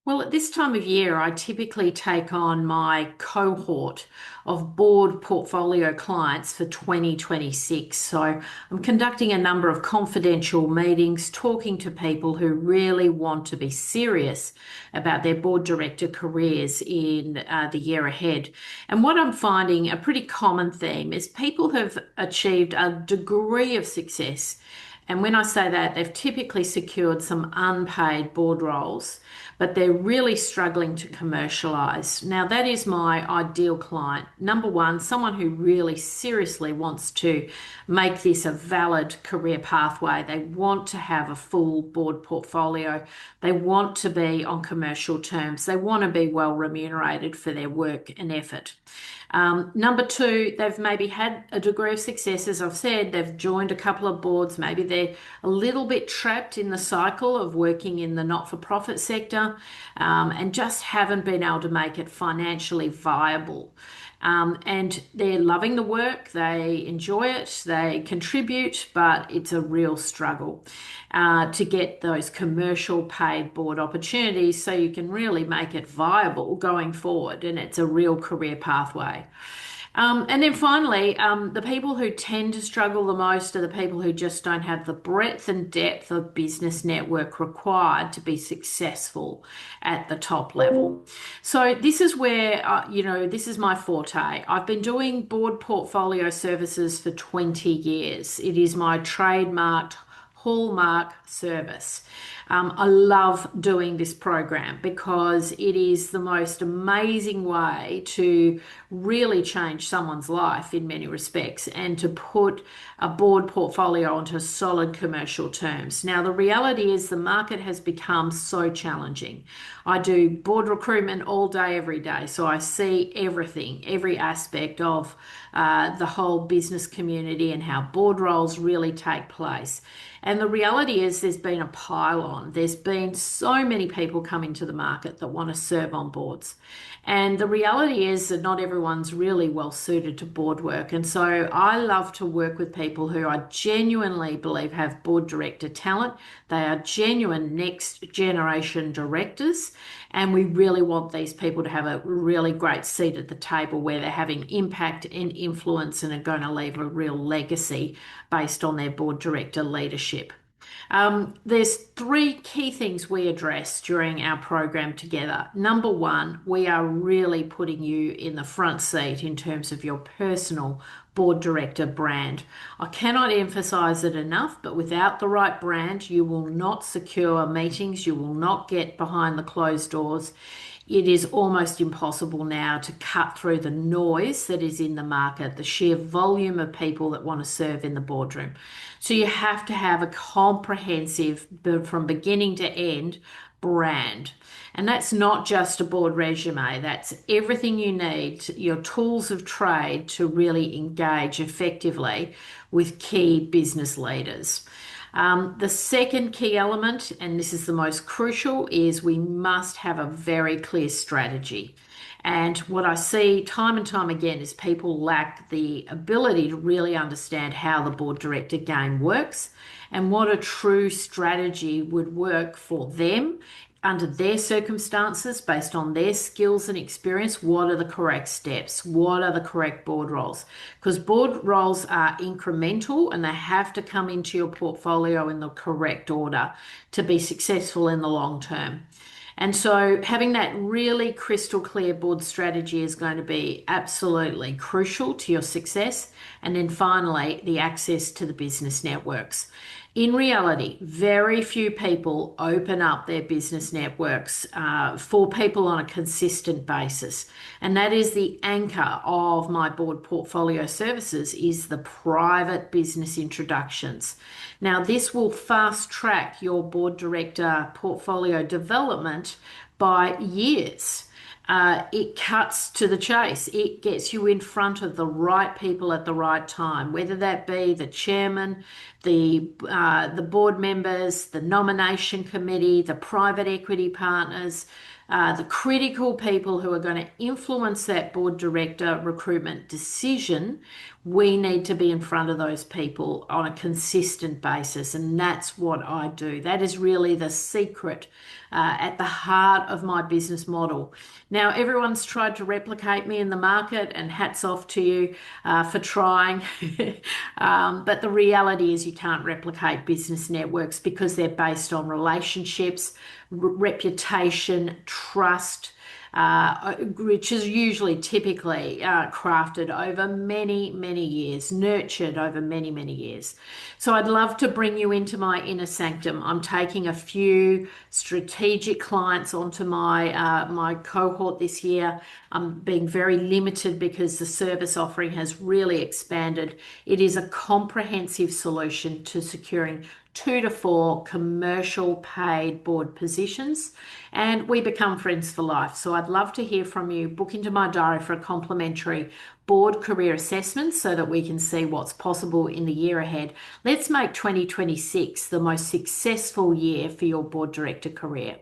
Well, at this time of year, I typically take on my cohort of board portfolio clients for 2026. So I'm conducting a number of confidential meetings, talking to people who really want to be serious about their board director careers in the year ahead. And what I'm finding a pretty common theme is people have achieved a degree of success. And when I say that, they've typically secured some unpaid board roles, but they're really struggling to commercialize. Now, that is my ideal client. Number one, someone who really seriously wants to make this a valid career pathway. They want to have a full board portfolio. They want to be on commercial terms. They want to be well remunerated for their work and effort. Number two, they've maybe had a degree of success, as I've said, they've joined a couple of boards, maybe they're a little bit trapped in the cycle of working in the not-for-profit sector, and just haven't been able to make it financially viable. And they're loving the work, they enjoy it, they contribute, but it's a real struggle to get those commercial paid board opportunities so you can really make it viable going forward and it's a real career pathway. And then finally, the people who tend to struggle the most are the people who just don't have the breadth and depth of business network required to be successful at the top level. So this is where, this is my forte. I've been doing board portfolio services for 20 years. It is my trademarked hallmark service. I love doing this program because it is the most amazing way to really change someone's life in many respects and to put a board portfolio onto solid commercial terms. Now, the reality is the market has become so challenging. I do board recruitment all day, every day, so I see everything, every aspect of the whole business community and how board roles really take place. And the reality is there's been a pile on. There's been so many people coming to the market that want to serve on boards. And the reality is that not everyone's really well suited to board work. And so I love to work with people who I genuinely believe have board director talent. They are genuine next generation directors. And we really want these people to have a really great seat at the table where they're having impact and influence and are going to leave a real legacy based on their board director leadership. There's three key things we address during our program together. Number one, we are really putting you in the front seat in terms of your personal board director brand. I cannot emphasize it enough, but without the right brand, you will not secure meetings, you will not get behind the closed doors. It is almost impossible now to cut through the noise that is in the market, the sheer volume of people that want to serve in the boardroom. So you have to have a comprehensive, from beginning to end, brand. And that's not just a board resume, that's everything you need, your tools of trade to really engage effectively with key business leaders. The second key element, and this is the most crucial, is we must have a very clear strategy. And what I see time and time again is people lack the ability to really understand how the board director game works and what a true strategy would work for them under their circumstances, based on their skills and experience. What are the correct steps? What are the correct board roles? Because board roles are incremental and they have to come into your portfolio in the correct order to be successful in the long term. And so having that really crystal clear board strategy is going to be absolutely crucial to your success. And then finally, the access to the business networks. In reality, very few people open up their business networks for people on a consistent basis. And that is the anchor of my board portfolio services is the private business introductions. Now, this will fast track your board director portfolio development by years. It cuts to the chase. It gets you in front of the right people at the right time, whether that be the chairman, the board members, the nomination committee, the private equity partners, the critical people who are going to influence that board director recruitment decision, we need to be in front of those people on a consistent basis. And that's what I do. That is really the secret at the heart of my business model. Now, everyone's tried to replicate me in the market, and hats off to you for trying. But the reality is, you can't replicate business networks because they're based on relationships, reputation, trust, which is usually typically crafted over many, many years, nurtured over many, many years. So I'd love to bring you into my inner sanctum. I'm taking a few strategic clients onto my cohort this year. I'm being very limited because the service offering has really expanded. It is a comprehensive solution to securing 2 to 4 commercial paid board positions, and we become friends for life. So I'd love to hear from you. Book into my diary for a complimentary board career assessment so that we can see what's possible in the year ahead. Let's make 2026 the most successful year for your board director career.